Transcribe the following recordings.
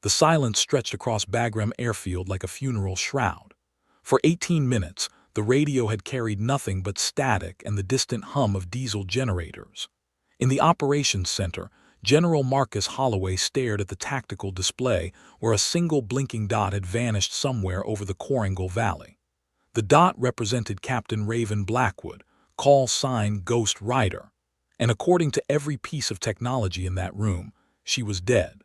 The silence stretched across Bagram airfield like a funeral shroud. For 18 minutes, the radio had carried nothing but static and the distant hum of diesel generators. In the operations center, General Marcus Holloway stared at the tactical display where a single blinking dot had vanished somewhere over the Korangal Valley. The dot represented Captain Raven Blackwood, call sign Ghost Rider, and according to every piece of technology in that room, she was dead.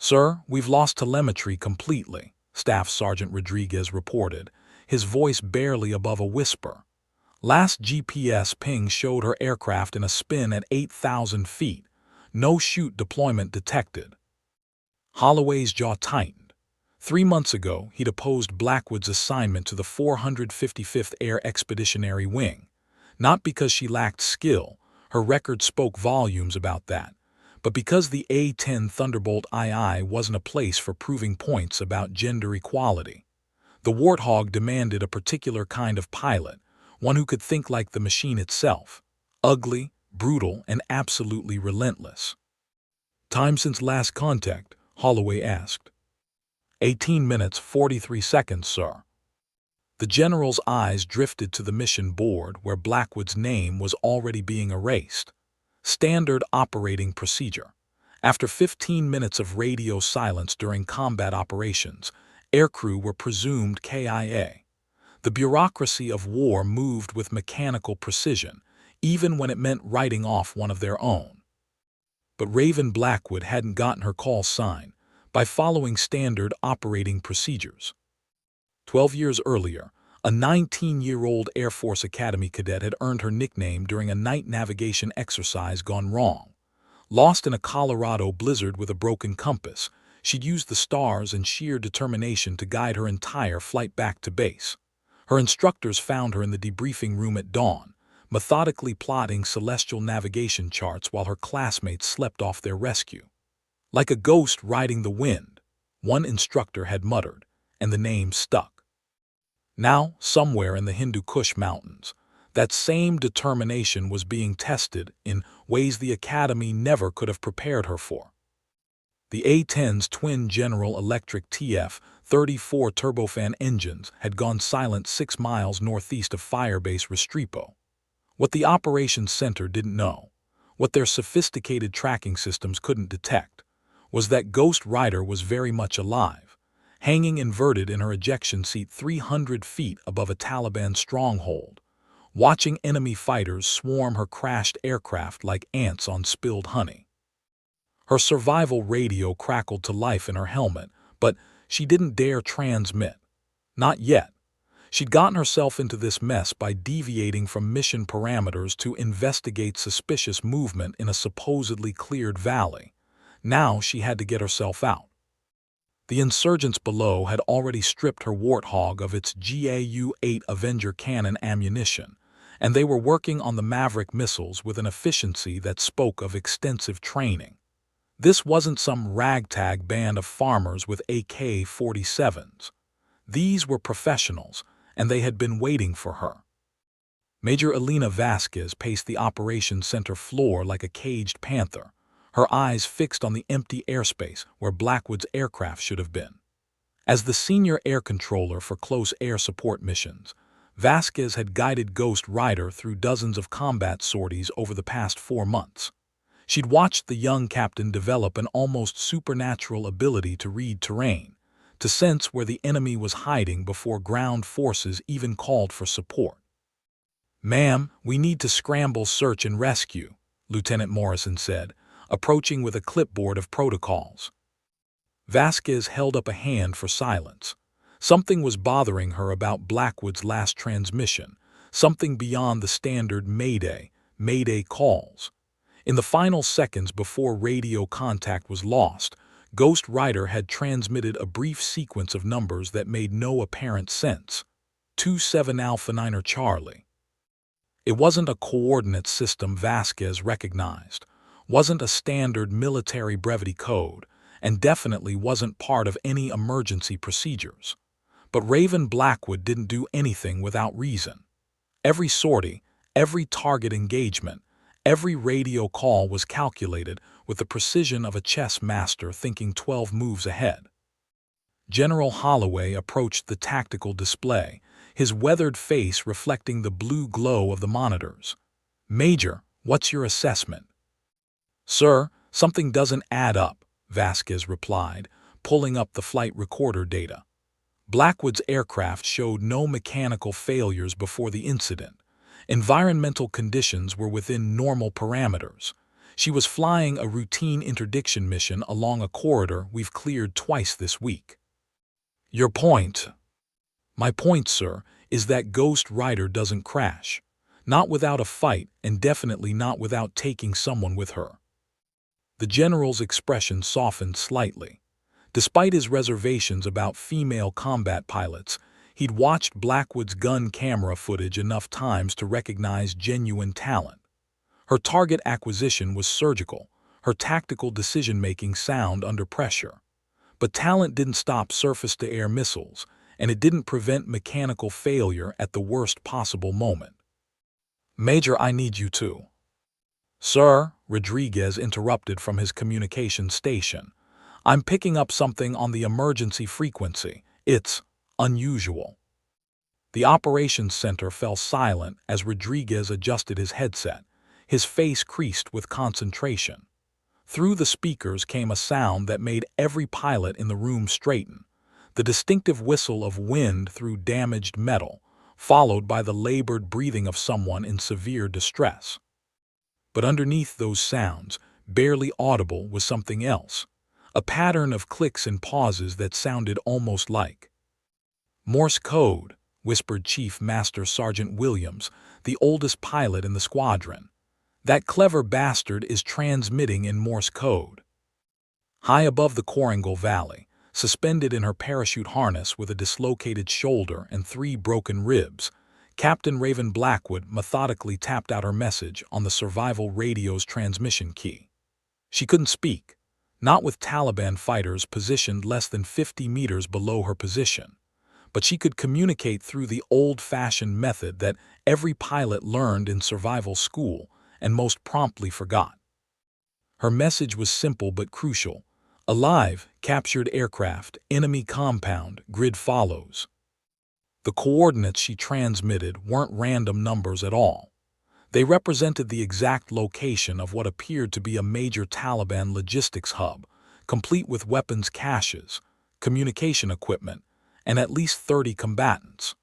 "Sir, we've lost telemetry completely," Staff Sergeant Rodriguez reported, his voice barely above a whisper. "Last GPS ping showed her aircraft in a spin at 8,000 feet. No chute deployment detected." Holloway's jaw tightened. 3 months ago, he'd opposed Blackwood's assignment to the 455th Air Expeditionary Wing. Not because she lacked skill, her record spoke volumes about that, but because the A-10 Thunderbolt II wasn't a place for proving points about gender equality. The Warthog demanded a particular kind of pilot, one who could think like the machine itself, ugly, brutal, and absolutely relentless. "Time since last contact?" Holloway asked. 18 minutes, 43 seconds, sir." The general's eyes drifted to the mission board where Blackwood's name was already being erased. Standard operating procedure. After 15 minutes of radio silence during combat operations, aircrew were presumed KIA. The bureaucracy of war moved with mechanical precision, even when it meant writing off one of their own. But Raven Blackwood hadn't gotten her call sign by following standard operating procedures. 12 years earlier, a 19-year-old Air Force Academy cadet had earned her nickname during a night navigation exercise gone wrong. Lost in a Colorado blizzard with a broken compass, she'd used the stars and sheer determination to guide her entire flight back to base. Her instructors found her in the debriefing room at dawn, methodically plotting celestial navigation charts while her classmates slept off their rescue. "Like a ghost riding the wind," one instructor had muttered, and the name stuck. Now, somewhere in the Hindu Kush Mountains, that same determination was being tested in ways the Academy never could have prepared her for. The A-10's twin General Electric TF-34 turbofan engines had gone silent 6 miles northeast of Firebase Restrepo. What the operations center didn't know, what their sophisticated tracking systems couldn't detect, was that Ghost Rider was very much alive, hanging inverted in her ejection seat 300 feet above a Taliban stronghold, watching enemy fighters swarm her crashed aircraft like ants on spilled honey. Her survival radio crackled to life in her helmet, but she didn't dare transmit. Not yet. She'd gotten herself into this mess by deviating from mission parameters to investigate suspicious movement in a supposedly cleared valley. Now she had to get herself out. The insurgents below had already stripped her Warthog of its GAU-8 Avenger cannon ammunition, and they were working on the Maverick missiles with an efficiency that spoke of extensive training. This wasn't some ragtag band of farmers with AK-47s. These were professionals, and they had been waiting for her. Major Elena Vasquez paced the operations center floor like a caged panther, her eyes fixed on the empty airspace where Blackwood's aircraft should have been. As the senior air controller for close air support missions, Vasquez had guided Ghost Rider through dozens of combat sorties over the past 4 months. She'd watched the young captain develop an almost supernatural ability to read terrain, to sense where the enemy was hiding before ground forces even called for support. "Ma'am, we need to scramble search and rescue," Lieutenant Morrison said, approaching with a clipboard of protocols. Vasquez held up a hand for silence. Something was bothering her about Blackwood's last transmission, something beyond the standard Mayday, Mayday calls. In the final seconds before radio contact was lost, Ghost Rider had transmitted a brief sequence of numbers that made no apparent sense. 27 Alpha Niner Charlie. It wasn't a coordinate system Vasquez recognized, wasn't a standard military brevity code, and definitely wasn't part of any emergency procedures. But Raven Blackwood didn't do anything without reason. Every sortie, every target engagement, every radio call was calculated with the precision of a chess master thinking 12 moves ahead. General Holloway approached the tactical display, his weathered face reflecting the blue glow of the monitors. "Major, what's your assessment?" "Sir, something doesn't add up," Vasquez replied, pulling up the flight recorder data. Blackwood's aircraft showed no mechanical failures before the incident. Environmental conditions were within normal parameters. She was flying a routine interdiction mission along a corridor we've cleared twice this week. "Your point?" "My point, sir, is that Ghost Rider doesn't crash. Not without a fight, and definitely not without taking someone with her." The general's expression softened slightly. Despite his reservations about female combat pilots, he'd watched Blackwood's gun camera footage enough times to recognize genuine talent. Her target acquisition was surgical, her tactical decision-making sound under pressure. But talent didn't stop surface-to-air missiles, and it didn't prevent mechanical failure at the worst possible moment. "Major, I need you to—" "Sir," Rodriguez interrupted from his communication station, "I'm picking up something on the emergency frequency. It's unusual." The operations center fell silent as Rodriguez adjusted his headset, his face creased with concentration. Through the speakers came a sound that made every pilot in the room straighten, the distinctive whistle of wind through damaged metal, followed by the labored breathing of someone in severe distress. But underneath those sounds, barely audible, was something else, a pattern of clicks and pauses that sounded almost like Morse code, whispered Chief Master Sergeant Williams, the oldest pilot in the squadron. "That clever bastard is transmitting in Morse code." High above the Korangal Valley, suspended in her parachute harness with a dislocated shoulder and 3 broken ribs, Captain Raven Blackwood methodically tapped out her message on the survival radio's transmission key. She couldn't speak, not with Taliban fighters positioned less than 50 meters below her position, but she could communicate through the old-fashioned method that every pilot learned in survival school and most promptly forgot. Her message was simple but crucial. "Alive, captured aircraft, enemy compound, grid follows." The coordinates she transmitted weren't random numbers at all. They represented the exact location of what appeared to be a major Taliban logistics hub, complete with weapons caches, communication equipment, and at least 30 combatants.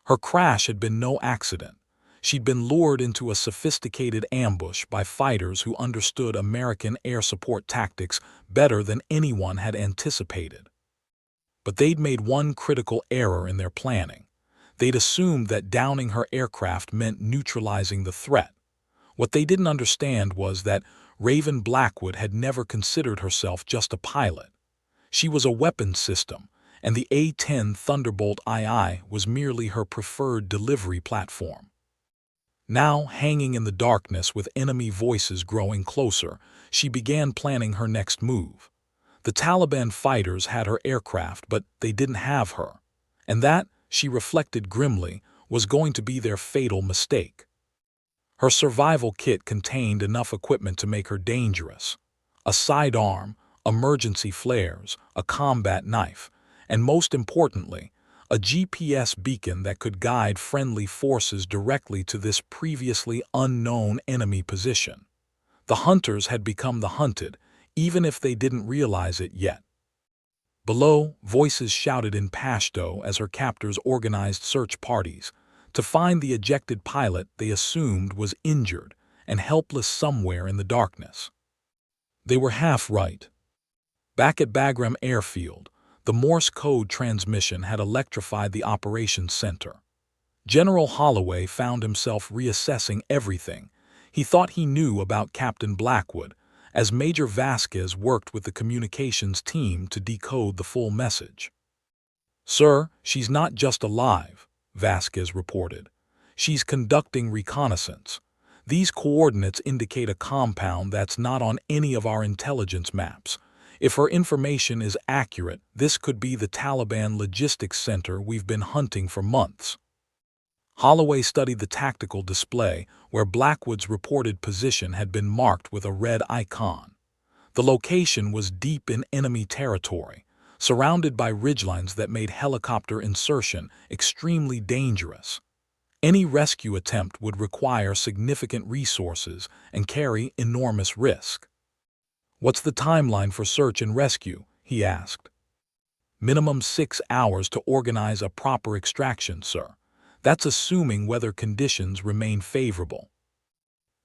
Her crash had been no accident. She'd been lured into a sophisticated ambush by fighters who understood American air support tactics better than anyone had anticipated. But they'd made one critical error in their planning. They'd assumed that downing her aircraft meant neutralizing the threat. What they didn't understand was that Raven Blackwood had never considered herself just a pilot. She was a weapons system, and the A-10 Thunderbolt II was merely her preferred delivery platform. Now, hanging in the darkness with enemy voices growing closer, she began planning her next move. The Taliban fighters had her aircraft, but they didn't have her. And that, she reflected grimly, was going to be their fatal mistake. Her survival kit contained enough equipment to make her dangerous. A sidearm, emergency flares, a combat knife, and most importantly, a GPS beacon that could guide friendly forces directly to this previously unknown enemy position. The hunters had become the hunted, even if they didn't realize it yet. Below, voices shouted in Pashto as her captors organized search parties to find the ejected pilot they assumed was injured and helpless somewhere in the darkness. They were half right. Back at Bagram Airfield, the Morse code transmission had electrified the operations center. General Holloway found himself reassessing everything he thought he knew about Captain Blackwood, as Major Vasquez worked with the communications team to decode the full message. "Sir, she's not just alive," Vasquez reported. "She's conducting reconnaissance. These coordinates indicate a compound that's not on any of our intelligence maps. If her information is accurate, this could be the Taliban logistics center we've been hunting for months." Holloway studied the tactical display where Blackwood's reported position had been marked with a red icon. The location was deep in enemy territory, surrounded by ridgelines that made helicopter insertion extremely dangerous. Any rescue attempt would require significant resources and carry enormous risk. "What's the timeline for search and rescue?" he asked. "Minimum 6 hours to organize a proper extraction, sir. That's assuming weather conditions remain favorable."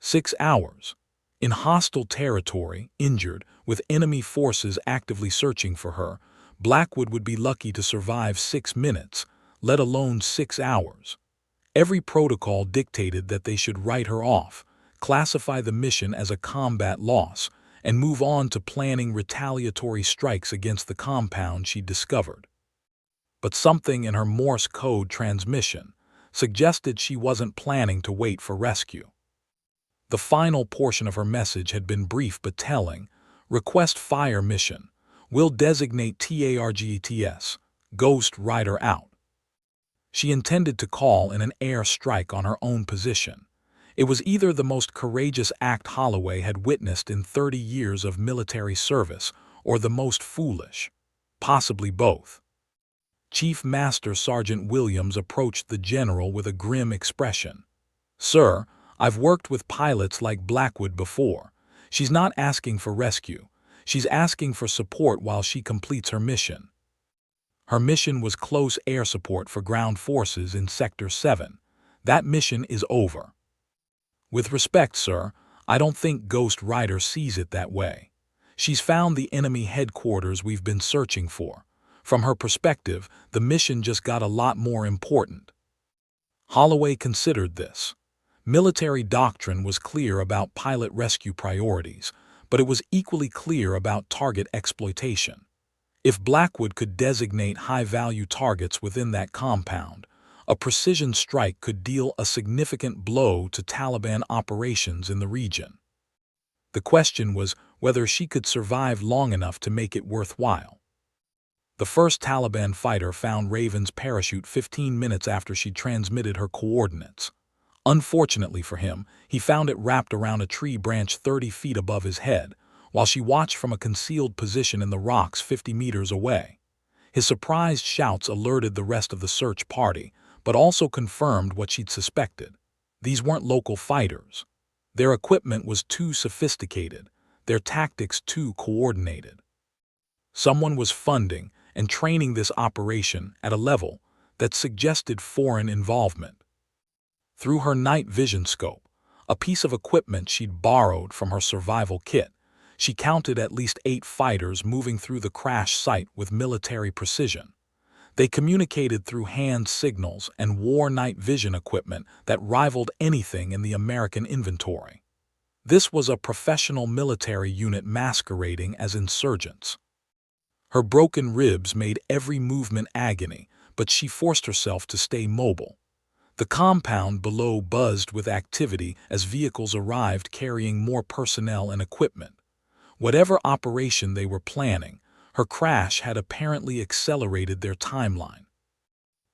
6 hours. In hostile territory, injured, with enemy forces actively searching for her, Blackwood would be lucky to survive 6 minutes, let alone 6 hours. Every protocol dictated that they should write her off, classify the mission as a combat loss, and move on to planning retaliatory strikes against the compound she'd discovered. But something in her Morse code transmission suggested she wasn't planning to wait for rescue. The final portion of her message had been brief but telling. "Request fire mission. Will designate TARGETS. Ghost Rider out." She intended to call in an air strike on her own position. It was either the most courageous act Holloway had witnessed in 30 years of military service, or the most foolish. Possibly both. Chief Master Sergeant Williams approached the general with a grim expression. "Sir, I've worked with pilots like Blackwood before. She's not asking for rescue. She's asking for support while she completes her mission." Her mission was close air support for ground forces in Sector 7. That mission is over. "With respect, sir, I don't think Ghost Rider sees it that way. She's found the enemy headquarters we've been searching for. From her perspective, the mission just got a lot more important." Holloway considered this. Military doctrine was clear about pilot rescue priorities, but it was equally clear about target exploitation. If Blackwood could designate high-value targets within that compound, a precision strike could deal a significant blow to Taliban operations in the region. The question was whether she could survive long enough to make it worthwhile. The first Taliban fighter found Raven's parachute 15 minutes after she transmitted her coordinates. Unfortunately for him, he found it wrapped around a tree branch 30 feet above his head, while she watched from a concealed position in the rocks 50 meters away. His surprised shouts alerted the rest of the search party, but also confirmed what she'd suspected. These weren't local fighters. Their equipment was too sophisticated, their tactics too coordinated. Someone was funding and training this operation at a level that suggested foreign involvement. Through her night vision scope, a piece of equipment she'd borrowed from her survival kit, she counted at least 8 fighters moving through the crash site with military precision. They communicated through hand signals and wore night vision equipment that rivaled anything in the American inventory. This was a professional military unit masquerading as insurgents. Her broken ribs made every movement agony, but she forced herself to stay mobile. The compound below buzzed with activity as vehicles arrived carrying more personnel and equipment. Whatever operation they were planning, her crash had apparently accelerated their timeline.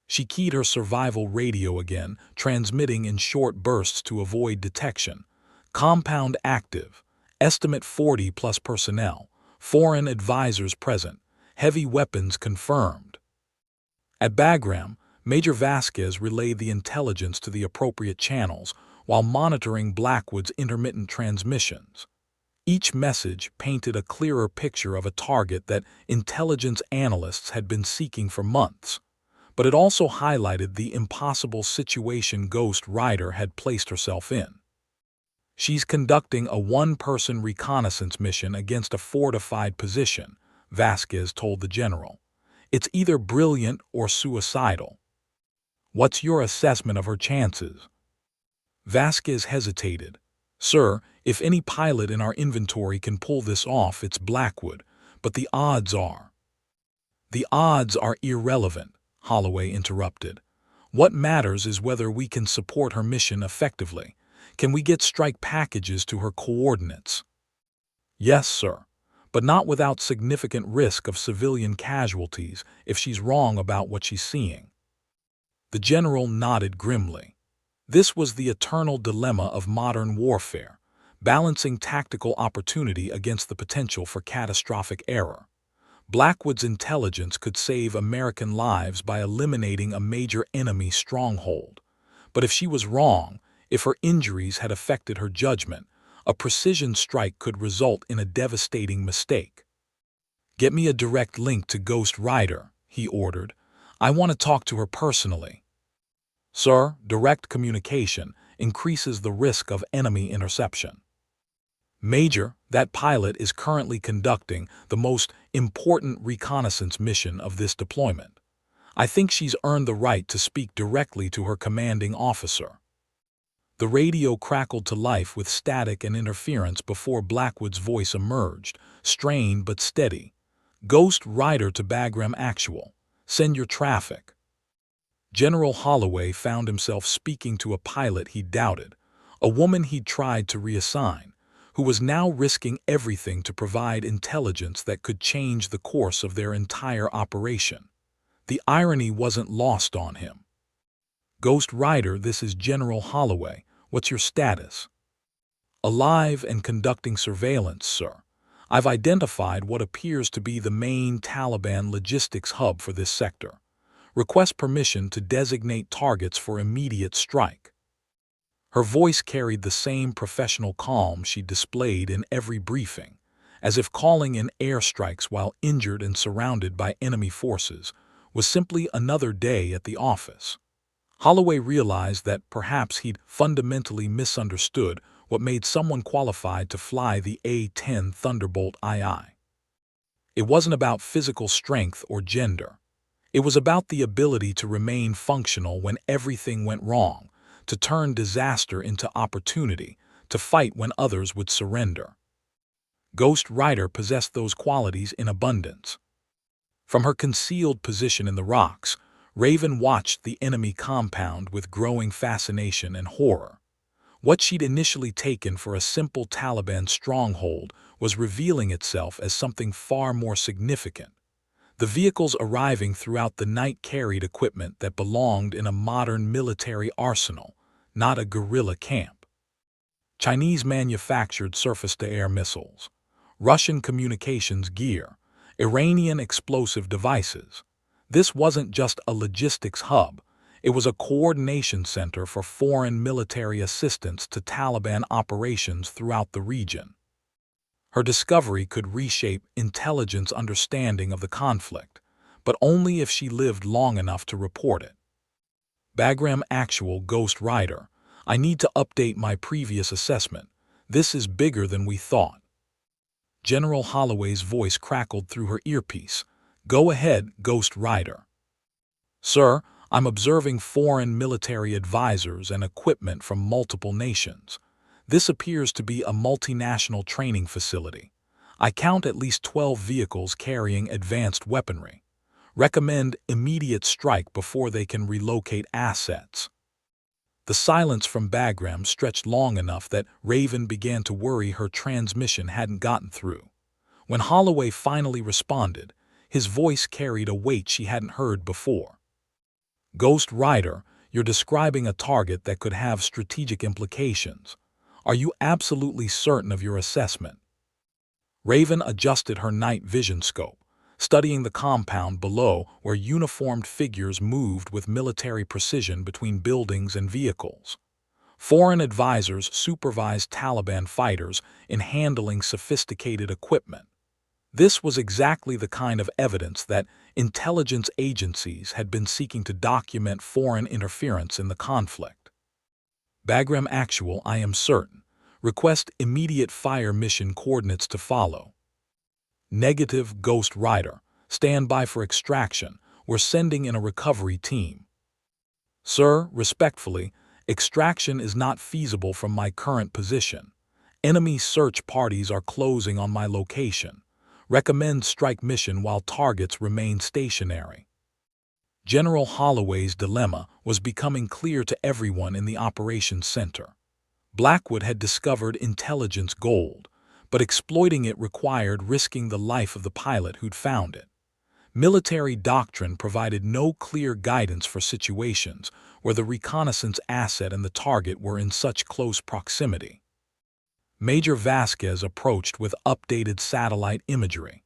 She keyed her survival radio again, transmitting in short bursts to avoid detection. "Compound active. Estimate 40 plus personnel. Foreign advisors present. Heavy weapons confirmed." At Bagram, Major Vasquez relayed the intelligence to the appropriate channels while monitoring Blackwood's intermittent transmissions. Each message painted a clearer picture of a target that intelligence analysts had been seeking for months, but it also highlighted the impossible situation Ghost Rider had placed herself in. "She's conducting a one-person reconnaissance mission against a fortified position," Vasquez told the general. "It's either brilliant or suicidal. What's your assessment of her chances?" Vasquez hesitated. "Sir, if any pilot in our inventory can pull this off, it's Blackwood, but the odds are—" "The odds are irrelevant," Holloway interrupted. "What matters is whether we can support her mission effectively. Can we get strike packages to her coordinates?" "Yes, sir, but not without significant risk of civilian casualties if she's wrong about what she's seeing." The general nodded grimly. This was the eternal dilemma of modern warfare. balancing tactical opportunity against the potential for catastrophic error. Blackwood's intelligence could save American lives by eliminating a major enemy stronghold. But if she was wrong, if her injuries had affected her judgment, a precision strike could result in a devastating mistake. "Get me a direct link to Ghost Rider," he ordered. "I want to talk to her personally." "Sir, direct communication increases the risk of enemy interception." "Major, that pilot is currently conducting the most important reconnaissance mission of this deployment. I think she's earned the right to speak directly to her commanding officer." The radio crackled to life with static and interference before Blackwood's voice emerged, strained but steady. "Ghost Rider to Bagram Actual. Send your traffic." General Holloway found himself speaking to a pilot he doubted, a woman he'd tried to reassign, who was now risking everything to provide intelligence that could change the course of their entire operation. The irony wasn't lost on him. "Ghost Rider, this is General Holloway. What's your status?" "Alive and conducting surveillance, sir. I've identified what appears to be the main Taliban logistics hub for this sector. Request permission to designate targets for immediate strike." Her voice carried the same professional calm she displayed in every briefing, as if calling in airstrikes while injured and surrounded by enemy forces was simply another day at the office. Holloway realized that perhaps he'd fundamentally misunderstood what made someone qualified to fly the A-10 Thunderbolt II. It wasn't about physical strength or gender. It was about the ability to remain functional when everything went wrong, to turn disaster into opportunity, to fight when others would surrender. Ghost Rider possessed those qualities in abundance. From her concealed position in the rocks, Raven watched the enemy compound with growing fascination and horror. What she'd initially taken for a simple Taliban stronghold was revealing itself as something far more significant. The vehicles arriving throughout the night carried equipment that belonged in a modern military arsenal, not a guerrilla camp. Chinese-manufactured surface-to-air missiles, Russian communications gear, Iranian explosive devices. This wasn't just a logistics hub, it was a coordination center for foreign military assistance to Taliban operations throughout the region. Her discovery could reshape intelligence understanding of the conflict, but only if she lived long enough to report it. "Bagram Actual, Ghost Rider. I need to update my previous assessment. This is bigger than we thought." General Holloway's voice crackled through her earpiece. "Go ahead, Ghost Rider." "Sir, I'm observing foreign military advisors and equipment from multiple nations. This appears to be a multinational training facility. I count at least 12 vehicles carrying advanced weaponry. Recommend immediate strike before they can relocate assets." The silence from Bagram stretched long enough that Raven began to worry her transmission hadn't gotten through. When Holloway finally responded, his voice carried a weight she hadn't heard before. "Ghost Rider, you're describing a target that could have strategic implications. Are you absolutely certain of your assessment?" Raven adjusted her night vision scope, studying the compound below where uniformed figures moved with military precision between buildings and vehicles. Foreign advisors supervised Taliban fighters in handling sophisticated equipment. This was exactly the kind of evidence that intelligence agencies had been seeking to document foreign interference in the conflict. "Bagram Actual, I am certain. Request immediate fire mission coordinates to follow." "Negative, Ghost Rider. Stand by for extraction. We're sending in a recovery team." "Sir, respectfully, extraction is not feasible from my current position. Enemy search parties are closing on my location. Recommend strike mission while targets remain stationary." General Holloway's dilemma was becoming clear to everyone in the operations center. Blackwood had discovered intelligence gold, but exploiting it required risking the life of the pilot who'd found it. Military doctrine provided no clear guidance for situations where the reconnaissance asset and the target were in such close proximity. Major Vasquez approached with updated satellite imagery.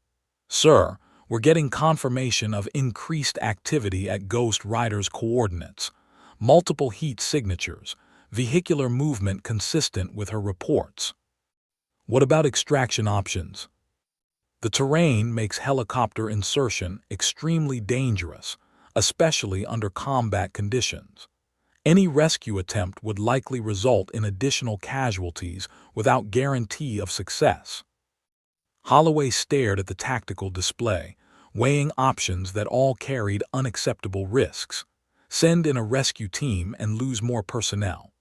"Sir, we're getting confirmation of increased activity at Ghost Rider's coordinates. Multiple heat signatures, vehicular movement consistent with her reports." "What about extraction options?" "The terrain makes helicopter insertion extremely dangerous, especially under combat conditions. Any rescue attempt would likely result in additional casualties without guarantee of success." Holloway stared at the tactical display, weighing options that all carried unacceptable risks. Send in a rescue team and lose more personnel.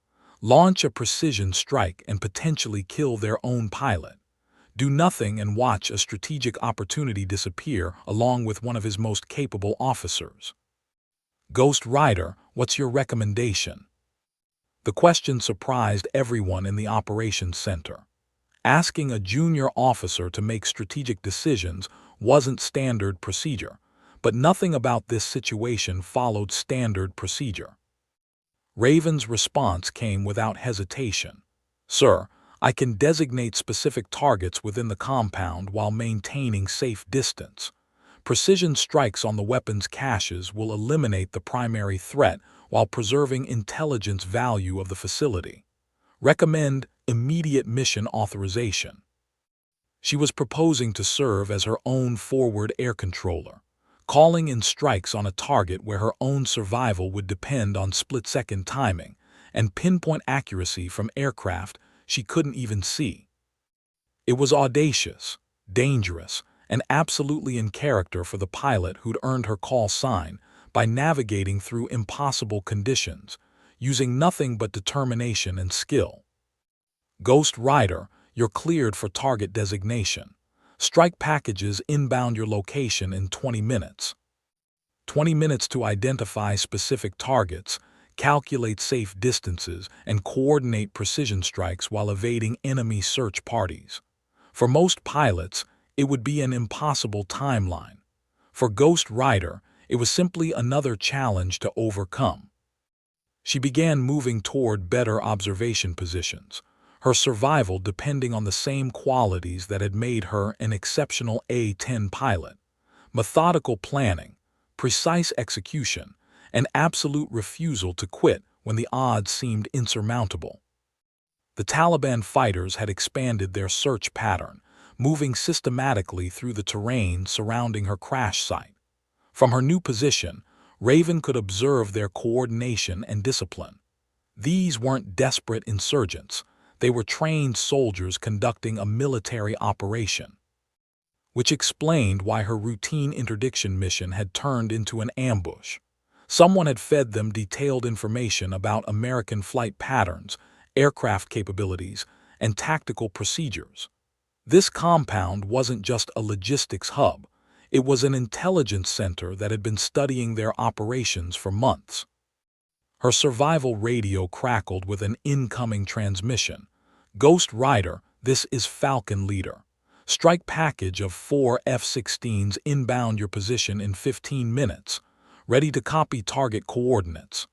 Launch a precision strike and potentially kill their own pilot. Do nothing and watch a strategic opportunity disappear along with one of his most capable officers. "Ghost Rider, what's your recommendation?" The question surprised everyone in the operations center. Asking a junior officer to make strategic decisions wasn't standard procedure, but nothing about this situation followed standard procedure. Raven's response came without hesitation. "Sir, I can designate specific targets within the compound while maintaining safe distance. Precision strikes on the weapon's caches will eliminate the primary threat while preserving intelligence value of the facility. Recommend immediate mission authorization." She was proposing to serve as her own forward air controller, calling in strikes on a target where her own survival would depend on split-second timing and pinpoint accuracy from aircraft she couldn't even see. It was audacious, dangerous, and absolutely in character for the pilot who'd earned her call sign by navigating through impossible conditions, using nothing but determination and skill. "Ghost Rider, you're cleared for target designation. Strike packages inbound your location in 20 minutes. 20 minutes to identify specific targets, calculate safe distances, and coordinate precision strikes while evading enemy search parties." For most pilots, it would be an impossible timeline. For Ghost Rider, it was simply another challenge to overcome. She began moving toward better observation positions, her survival depending on the same qualities that had made her an exceptional A-10 pilot: methodical planning, precise execution, and absolute refusal to quit when the odds seemed insurmountable. The Taliban fighters had expanded their search pattern, moving systematically through the terrain surrounding her crash site. From her new position, Raven could observe their coordination and discipline. These weren't desperate insurgents, they were trained soldiers conducting a military operation. Which explained why her routine interdiction mission had turned into an ambush. Someone had fed them detailed information about American flight patterns, aircraft capabilities, and tactical procedures. This compound wasn't just a logistics hub, it was an intelligence center that had been studying their operations for months. Her survival radio crackled with an incoming transmission. "Ghost Rider, this is Falcon Leader. Strike package of 4 F-16s inbound your position in 15 minutes. Ready to copy target coordinates."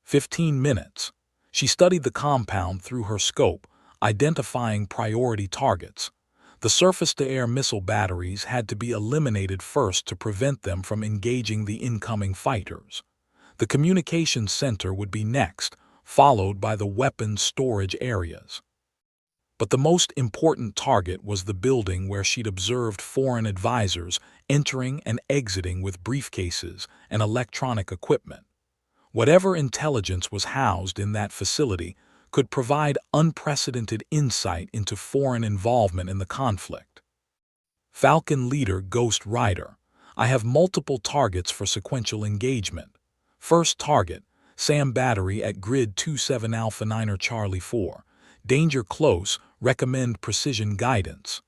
15 minutes. She studied the compound through her scope, identifying priority targets. The surface-to-air missile batteries had to be eliminated first to prevent them from engaging the incoming fighters. The communications center would be next, followed by the weapons storage areas. But the most important target was the building where she'd observed foreign advisors entering and exiting with briefcases and electronic equipment. Whatever intelligence was housed in that facility could provide unprecedented insight into foreign involvement in the conflict. "Falcon Leader, Ghost Rider, I have multiple targets for sequential engagement. First target, SAM battery at grid 27 Alpha 9 Charlie 4. Danger close, recommend precision guidance."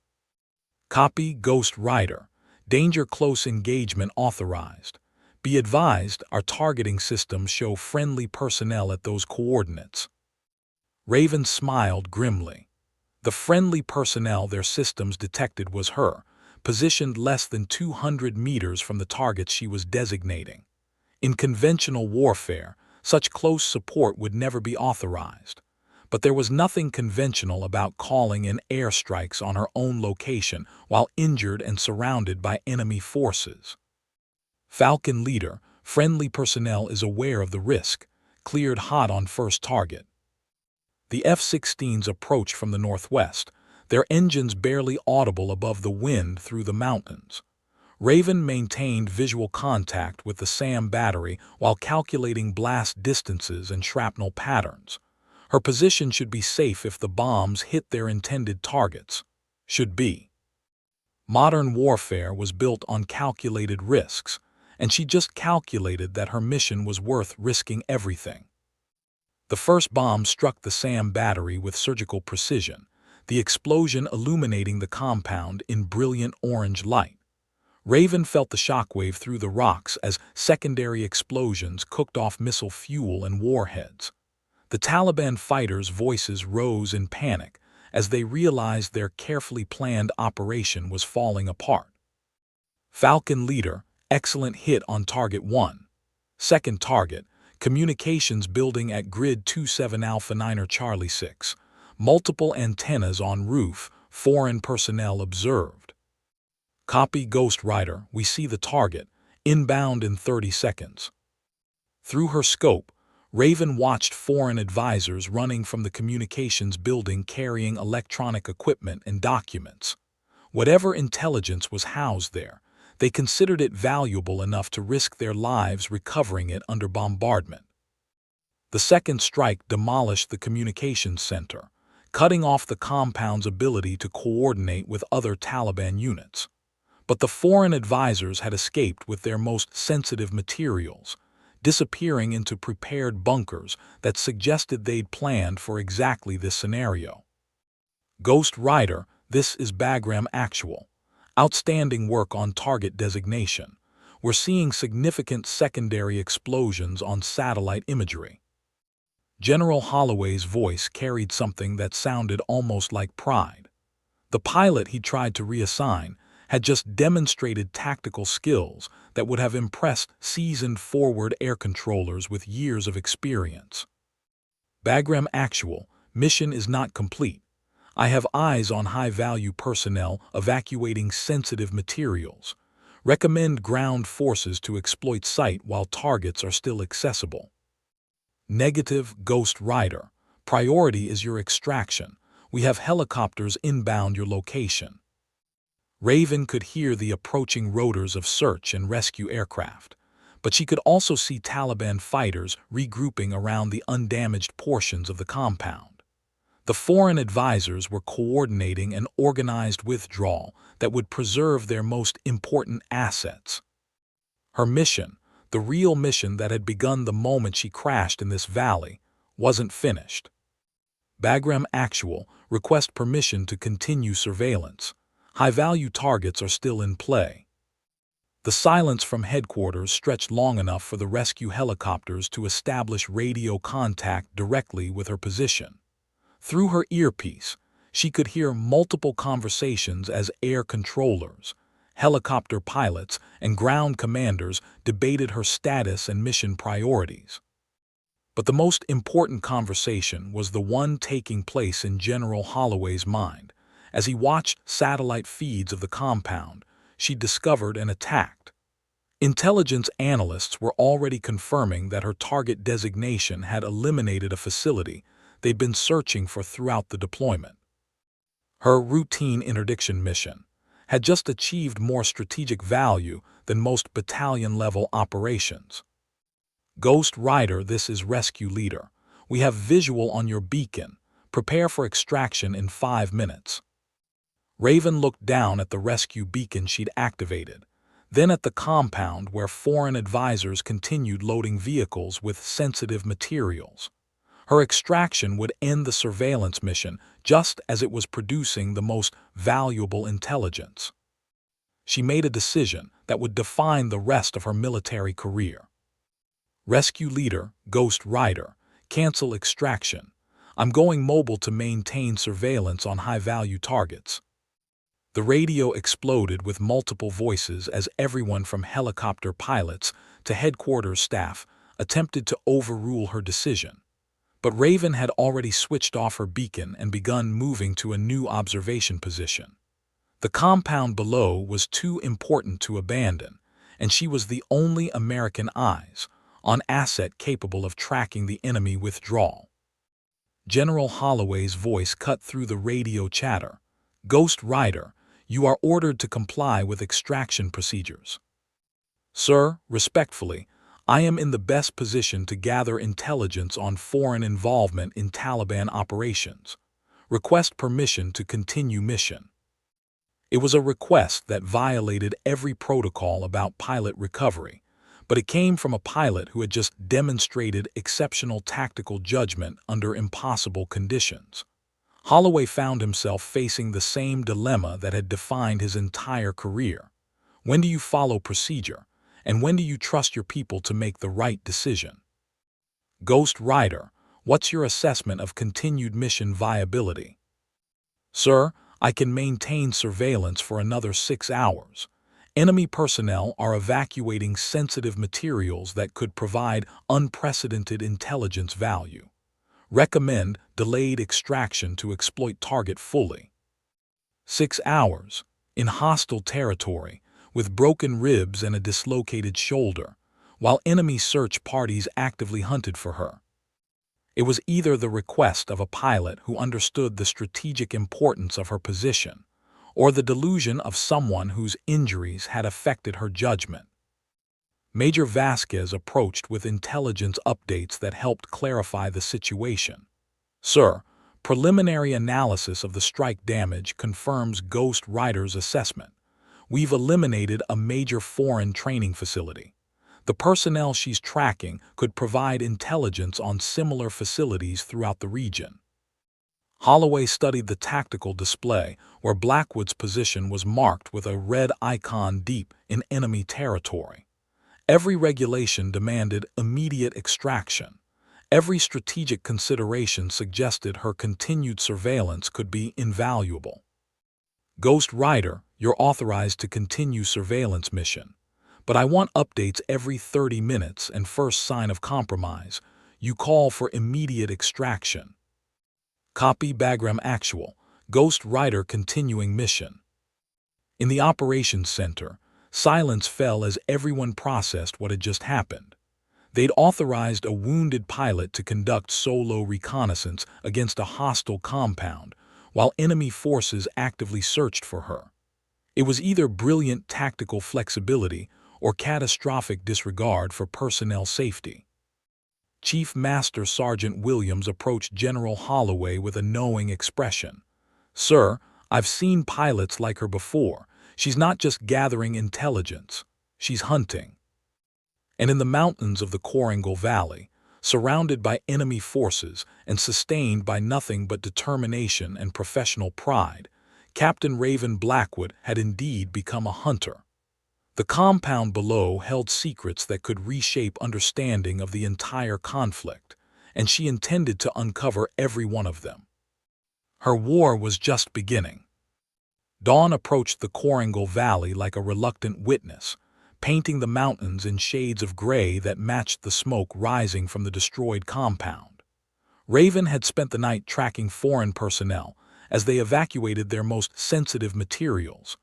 "Copy, Ghost Rider. Danger close engagement authorized. Be advised, our targeting systems show friendly personnel at those coordinates." Raven smiled grimly. The friendly personnel their systems detected was her, positioned less than 200 meters from the targets she was designating. In conventional warfare, such close support would never be authorized. But there was nothing conventional about calling in airstrikes on her own location while injured and surrounded by enemy forces. Falcon leader, friendly personnel is aware of the risk, cleared hot on first target. The F-16s approached from the northwest, their engines barely audible above the wind through the mountains. Raven maintained visual contact with the SAM battery while calculating blast distances and shrapnel patterns. Her position should be safe if the bombs hit their intended targets. Should be. Modern warfare was built on calculated risks, and she just calculated that her mission was worth risking everything. The first bomb struck the SAM battery with surgical precision, the explosion illuminating the compound in brilliant orange light. Raven felt the shockwave through the rocks as secondary explosions cooked off missile fuel and warheads. The Taliban fighters' voices rose in panic as they realized their carefully planned operation was falling apart. Falcon leader, excellent hit on target 1. Second target, communications building at grid 27 Alpha 9 Charlie 6. Multiple antennas on roof, foreign personnel observed. Copy Ghost Rider, we see the target, inbound in 30 seconds. Through her scope, Raven watched foreign advisors running from the communications building carrying electronic equipment and documents. Whatever intelligence was housed there, they considered it valuable enough to risk their lives recovering it under bombardment. The second strike demolished the communications center, cutting off the compound's ability to coordinate with other Taliban units. But the foreign advisors had escaped with their most sensitive materials, disappearing into prepared bunkers that suggested they'd planned for exactly this scenario. Ghost Rider, this is Bagram Actual. Outstanding work on target designation. We're seeing significant secondary explosions on satellite imagery. General Holloway's voice carried something that sounded almost like pride. The pilot he tried to reassign had just demonstrated tactical skills that would have impressed seasoned forward air controllers with years of experience. Bagram Actual, mission is not complete. I have eyes on high-value personnel evacuating sensitive materials. Recommend ground forces to exploit site while targets are still accessible. Negative Ghost Rider, priority is your extraction. We have helicopters inbound your location. Raven could hear the approaching rotors of search and rescue aircraft, but she could also see Taliban fighters regrouping around the undamaged portions of the compound. The foreign advisors were coordinating an organized withdrawal that would preserve their most important assets. Her mission, the real mission that had begun the moment she crashed in this valley, wasn't finished. Bagram Actual, request permission to continue surveillance. High-value targets are still in play. The silence from headquarters stretched long enough for the rescue helicopters to establish radio contact directly with her position. Through her earpiece, she could hear multiple conversations as air controllers, helicopter pilots, and ground commanders debated her status and mission priorities. But the most important conversation was the one taking place in General Holloway's mind. As he watched satellite feeds of the compound, she discovered and attacked. Intelligence analysts were already confirming that her target designation had eliminated a facility they'd been searching for throughout the deployment. Her routine interdiction mission had just achieved more strategic value than most battalion-level operations. Ghost Rider, this is Rescue Leader. We have visual on your beacon. Prepare for extraction in 5 minutes. Raven looked down at the rescue beacon she'd activated, then at the compound where foreign advisors continued loading vehicles with sensitive materials. Her extraction would end the surveillance mission just as it was producing the most valuable intelligence. She made a decision that would define the rest of her military career. Rescue Leader, Ghost Rider, cancel extraction. I'm going mobile to maintain surveillance on high-value targets. The radio exploded with multiple voices as everyone from helicopter pilots to headquarters staff attempted to overrule her decision. But Raven had already switched off her beacon and begun moving to a new observation position. The compound below was too important to abandon, and she was the only American eyes on asset capable of tracking the enemy withdrawal. General Holloway's voice cut through the radio chatter. "Ghost Rider, you are ordered to comply with extraction procedures." "Sir, respectfully, I am in the best position to gather intelligence on foreign involvement in Taliban operations. Request permission to continue mission." It was a request that violated every protocol about pilot recovery, but it came from a pilot who had just demonstrated exceptional tactical judgment under impossible conditions. Holloway found himself facing the same dilemma that had defined his entire career. When do you follow procedure, and when do you trust your people to make the right decision? "Ghost Rider, what's your assessment of continued mission viability?" "Sir, I can maintain surveillance for another 6 hours. Enemy personnel are evacuating sensitive materials that could provide unprecedented intelligence value. Recommend delayed extraction to exploit target fully." 6 hours, in hostile territory, with broken ribs and a dislocated shoulder, while enemy search parties actively hunted for her. It was either the request of a pilot who understood the strategic importance of her position, or the delusion of someone whose injuries had affected her judgment. Major Vasquez approached with intelligence updates that helped clarify the situation. "Sir, preliminary analysis of the strike damage confirms Ghost Rider's assessment. We've eliminated a major foreign training facility. The personnel she's tracking could provide intelligence on similar facilities throughout the region." Holloway studied the tactical display, where Blackwood's position was marked with a red icon deep in enemy territory. Every regulation demanded immediate extraction. Every strategic consideration suggested her continued surveillance could be invaluable. "Ghost Rider, you're authorized to continue surveillance mission. But I want updates every 30 minutes, and first sign of compromise, you call for immediate extraction." Copy. Bagram Actual, Ghost Rider continuing mission. In the operations center, silence fell as everyone processed what had just happened. They'd authorized a wounded pilot to conduct solo reconnaissance against a hostile compound, while enemy forces actively searched for her. It was either brilliant tactical flexibility or catastrophic disregard for personnel safety. Chief Master Sergeant Williams approached General Holloway with a knowing expression. "Sir, I've seen pilots like her before. She's not just gathering intelligence, she's hunting." And in the mountains of the Korangal Valley, surrounded by enemy forces and sustained by nothing but determination and professional pride, Captain Raven Blackwood had indeed become a hunter. The compound below held secrets that could reshape understanding of the entire conflict, and she intended to uncover every one of them. Her war was just beginning. Dawn approached the Korangal Valley like a reluctant witness, painting the mountains in shades of gray that matched the smoke rising from the destroyed compound. Raven had spent the night tracking foreign personnel as they evacuated their most sensitive materials,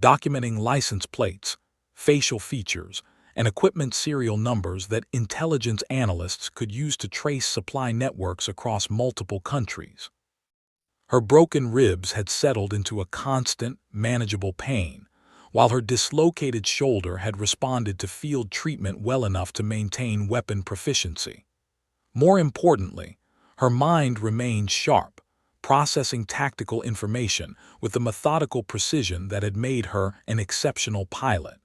documenting license plates, facial features, and equipment serial numbers that intelligence analysts could use to trace supply networks across multiple countries. Her broken ribs had settled into a constant, manageable pain, while her dislocated shoulder had responded to field treatment well enough to maintain weapon proficiency. More importantly, her mind remained sharp, processing tactical information with the methodical precision that had made her an exceptional pilot.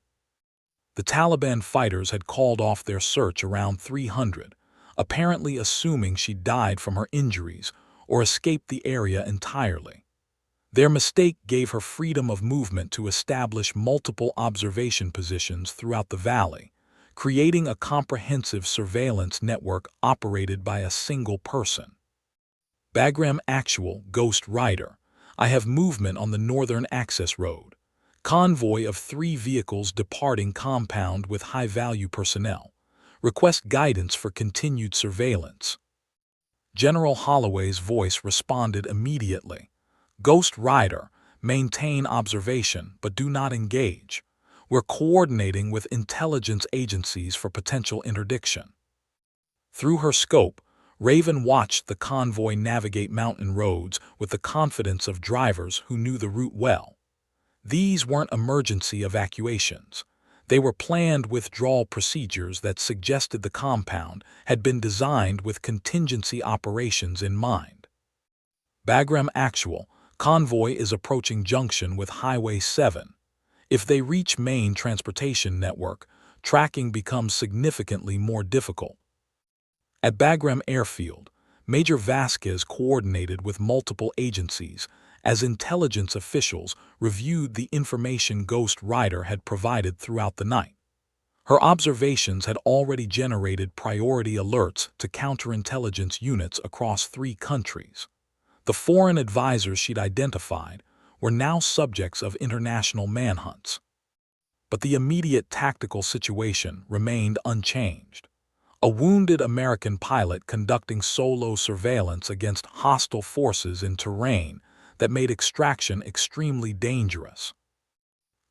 The Taliban fighters had called off their search around 300, apparently assuming she died from her injuries or escaped the area entirely. Their mistake gave her freedom of movement to establish multiple observation positions throughout the valley, creating a comprehensive surveillance network operated by a single person. Bagram Actual, Ghost Rider, I have movement on the northern access road. Convoy of 3 vehicles departing compound with high-value personnel. Request guidance for continued surveillance. General Holloway's voice responded immediately. Ghost Rider, maintain observation but do not engage. We're coordinating with intelligence agencies for potential interdiction. Through her scope, Raven watched the convoy navigate mountain roads with the confidence of drivers who knew the route well. These weren't emergency evacuations. They were planned withdrawal procedures that suggested the compound had been designed with contingency operations in mind. Bagram Actual, convoy is approaching junction with Highway 7. If they reach main transportation network, tracking becomes significantly more difficult. At Bagram Airfield, Major Vasquez coordinated with multiple agencies as intelligence officials reviewed the information Ghost Rider had provided throughout the night. Her observations had already generated priority alerts to counterintelligence units across 3 countries. The foreign advisors she'd identified were now subjects of international manhunts. But the immediate tactical situation remained unchanged. A wounded American pilot conducting solo surveillance against hostile forces in terrain that made extraction extremely dangerous.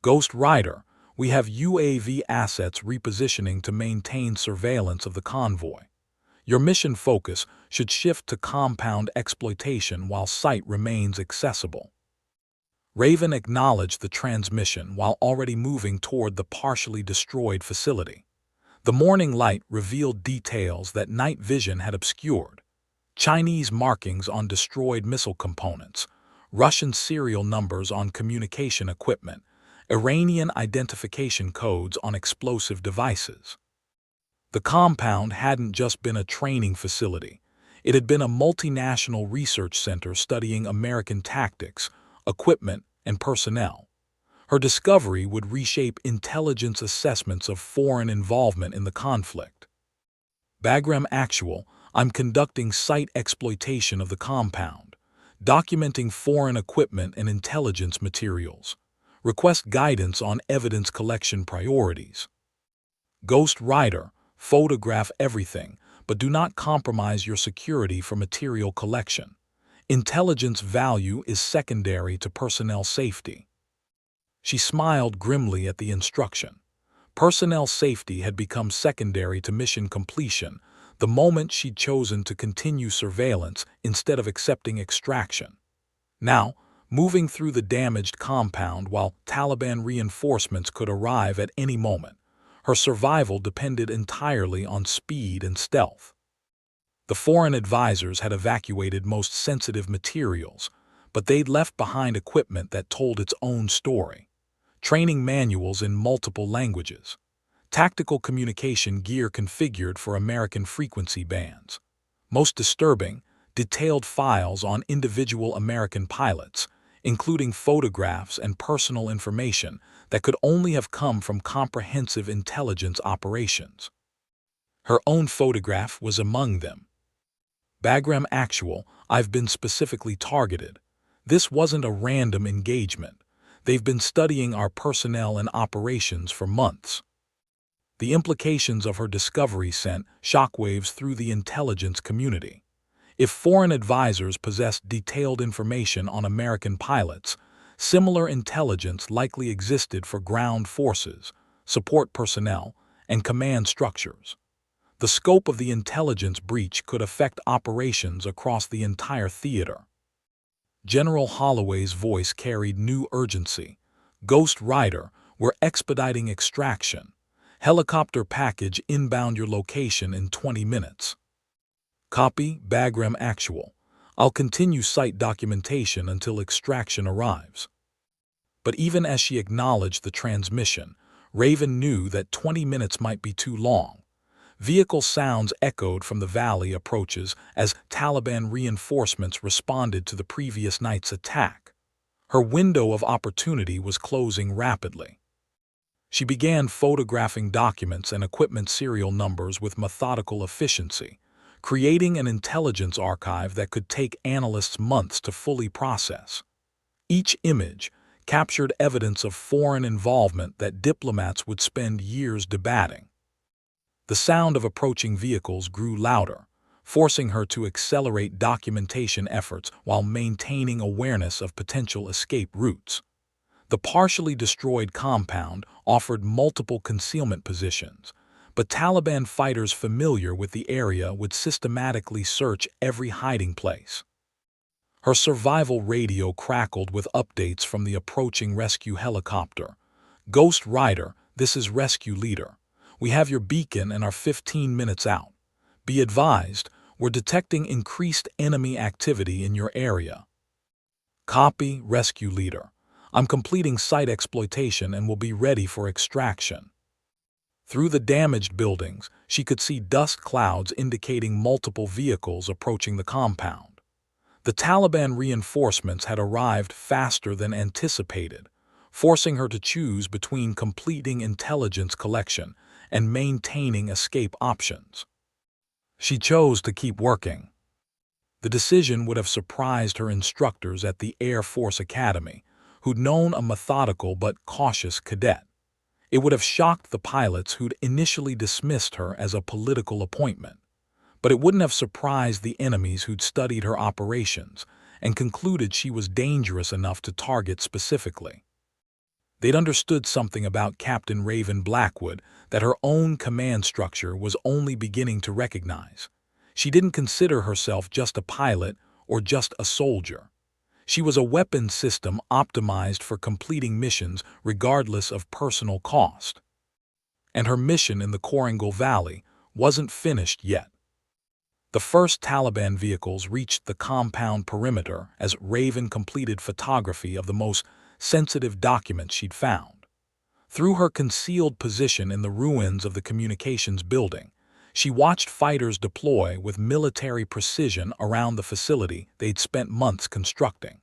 Ghost Rider, we have UAV assets repositioning to maintain surveillance of the convoy. Your mission focus should shift to compound exploitation while sight remains accessible. Raven acknowledged the transmission while already moving toward the partially destroyed facility. The morning light revealed details that night vision had obscured. Chinese markings on destroyed missile components, Russian serial numbers on communication equipment, Iranian identification codes on explosive devices. The compound hadn't just been a training facility. It had been a multinational research center studying American tactics, equipment, and personnel. Her discovery would reshape intelligence assessments of foreign involvement in the conflict. Bagram Actual, I'm conducting site exploitation of the compound, documenting foreign equipment and intelligence materials. Request guidance on evidence collection priorities. Ghost Rider, photograph everything, but do not compromise your security for material collection. Intelligence value is secondary to personnel safety. She smiled grimly at the instruction. Personnel safety had become secondary to mission completion the moment she'd chosen to continue surveillance instead of accepting extraction. Now, moving through the damaged compound while Taliban reinforcements could arrive at any moment, her survival depended entirely on speed and stealth. The foreign advisors had evacuated most sensitive materials, but they'd left behind equipment that told its own story. Training manuals in multiple languages, tactical communication gear configured for American frequency bands. Most disturbing, detailed files on individual American pilots, including photographs and personal information that could only have come from comprehensive intelligence operations. Her own photograph was among them. Bagram Actual, I've been specifically targeted. This wasn't a random engagement. They've been studying our personnel and operations for months. The implications of her discovery sent shockwaves through the intelligence community. If foreign advisors possessed detailed information on American pilots, similar intelligence likely existed for ground forces, support personnel, and command structures. The scope of the intelligence breach could affect operations across the entire theater. General Holloway's voice carried new urgency. Ghost Rider, we're expediting extraction. Helicopter package inbound your location in 20 minutes. Copy, Bagram Actual. I'll continue site documentation until extraction arrives. But even as she acknowledged the transmission, Raven knew that 20 minutes might be too long. Vehicle sounds echoed from the valley approaches as Taliban reinforcements responded to the previous night's attack. Her window of opportunity was closing rapidly. She began photographing documents and equipment serial numbers with methodical efficiency, creating an intelligence archive that could take analysts months to fully process. Each image captured evidence of foreign involvement that diplomats would spend years debating. The sound of approaching vehicles grew louder. forcing her to accelerate documentation efforts while maintaining awareness of potential escape routes. The partially destroyed compound offered multiple concealment positions, but Taliban fighters familiar with the area would systematically search every hiding place. Her survival radio crackled with updates from the approaching rescue helicopter. "Ghost Rider, this is Rescue Leader. We have your beacon and are 15 minutes out. Be advised, we're detecting increased enemy activity in your area." "Copy, Rescue Leader. I'm completing site exploitation and will be ready for extraction." Through the damaged buildings, she could see dust clouds indicating multiple vehicles approaching the compound. The Taliban reinforcements had arrived faster than anticipated, forcing her to choose between completing intelligence collection and maintaining escape options. She chose to keep working. The decision would have surprised her instructors at the Air Force Academy, who'd known a methodical but cautious cadet. It would have shocked the pilots who'd initially dismissed her as a political appointment. But it wouldn't have surprised the enemies who'd studied her operations and concluded she was dangerous enough to target specifically. They'd understood something about Captain Raven Blackwood that her own command structure was only beginning to recognize. She didn't consider herself just a pilot or just a soldier. She was a weapons system optimized for completing missions regardless of personal cost. And her mission in the Korangal Valley wasn't finished yet. The first Taliban vehicles reached the compound perimeter as Raven completed photography of the most sensitive documents she'd found. Through her concealed position in the ruins of the communications building, she watched fighters deploy with military precision around the facility they'd spent months constructing.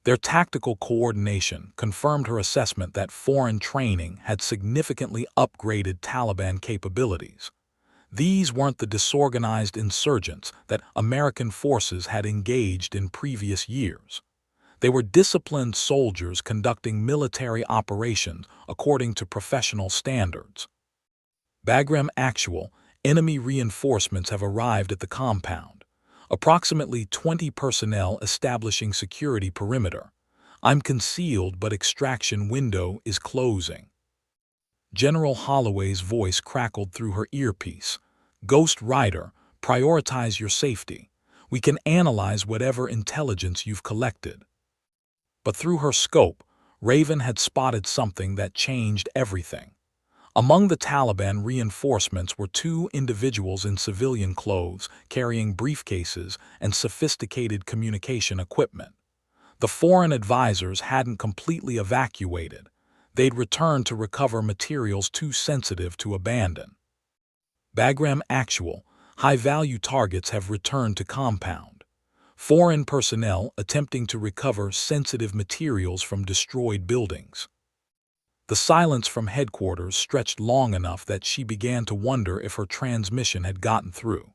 Their tactical coordination confirmed her assessment that foreign training had significantly upgraded Taliban capabilities. These weren't the disorganized insurgents that American forces had engaged in previous years. They were disciplined soldiers conducting military operations according to professional standards. "Bagram Actual, enemy reinforcements have arrived at the compound. Approximately 20 personnel establishing security perimeter. I'm concealed, but extraction window is closing." General Holloway's voice crackled through her earpiece. "Ghost Rider, prioritize your safety. We can analyze whatever intelligence you've collected." But through her scope, Raven had spotted something that changed everything. Among the Taliban reinforcements were two individuals in civilian clothes carrying briefcases and sophisticated communication equipment. The foreign advisors hadn't completely evacuated. They'd returned to recover materials too sensitive to abandon. "Bagram Actual, high-value targets have returned to compound. Foreign personnel attempting to recover sensitive materials from destroyed buildings." The silence from headquarters stretched long enough that she began to wonder if her transmission had gotten through.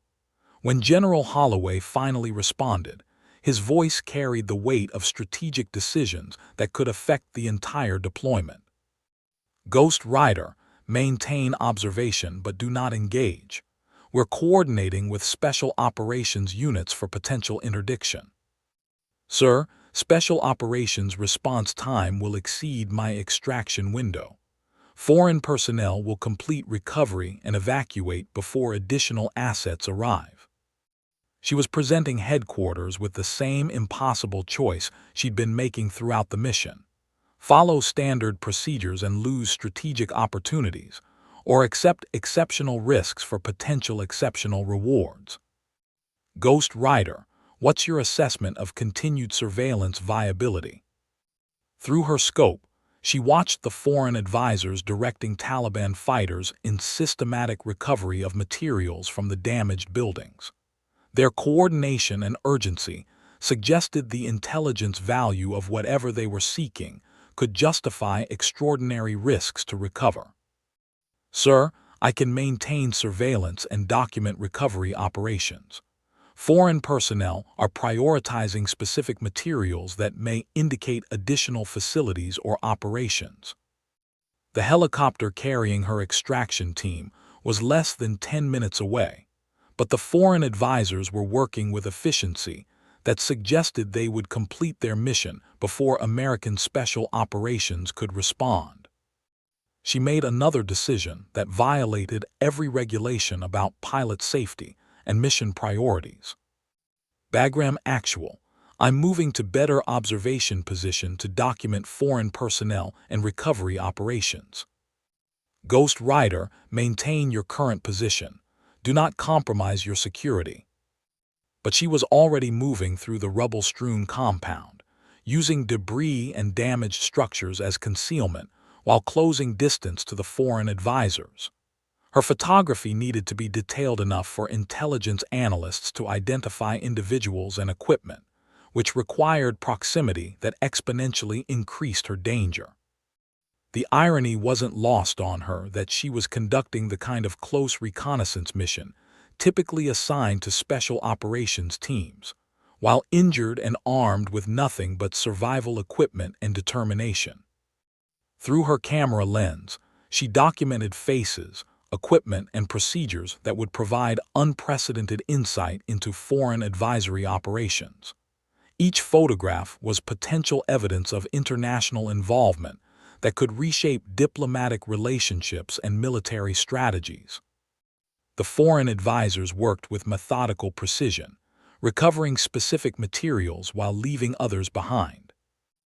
When General Holloway finally responded, his voice carried the weight of strategic decisions that could affect the entire deployment. "Ghost Rider, maintain observation but do not engage. We're coordinating with special operations units for potential interdiction." "Sir, special operations response time will exceed my extraction window. Foreign personnel will complete recovery and evacuate before additional assets arrive." She was presenting headquarters with the same impossible choice she'd been making throughout the mission. Follow standard procedures and lose strategic opportunities, or accept exceptional risks for potential exceptional rewards. "Ghost Rider, what's your assessment of continued surveillance viability?" Through her scope, she watched the foreign advisors directing Taliban fighters in systematic recovery of materials from the damaged buildings. Their coordination and urgency suggested the intelligence value of whatever they were seeking could justify extraordinary risks to recover. "Sir, I can maintain surveillance and document recovery operations. Foreign personnel are prioritizing specific materials that may indicate additional facilities or operations." The helicopter carrying her extraction team was less than 10 minutes away, But the foreign advisors were working with efficiency that suggested they would complete their mission before American special operations could respond. She made another decision that violated every regulation about pilot safety and mission priorities. Bagram Actual. I'm moving to better observation position to document foreign personnel and recovery operations. Ghost Rider, maintain your current position. Do not compromise your security. But she was already moving through the rubble-strewn compound, using debris and damaged structures as concealment while closing distance to the foreign advisors. Her photography needed to be detailed enough for intelligence analysts to identify individuals and equipment, which required proximity that exponentially increased her danger. The irony wasn't lost on her that she was conducting the kind of close reconnaissance mission typically assigned to special operations teams, while injured and armed with nothing but survival equipment and determination. Through her camera lens, she documented faces, equipment, and procedures that would provide unprecedented insight into foreign advisory operations. Each photograph was potential evidence of international involvement that could reshape diplomatic relationships and military strategies. The foreign advisors worked with methodical precision, recovering specific materials while leaving others behind.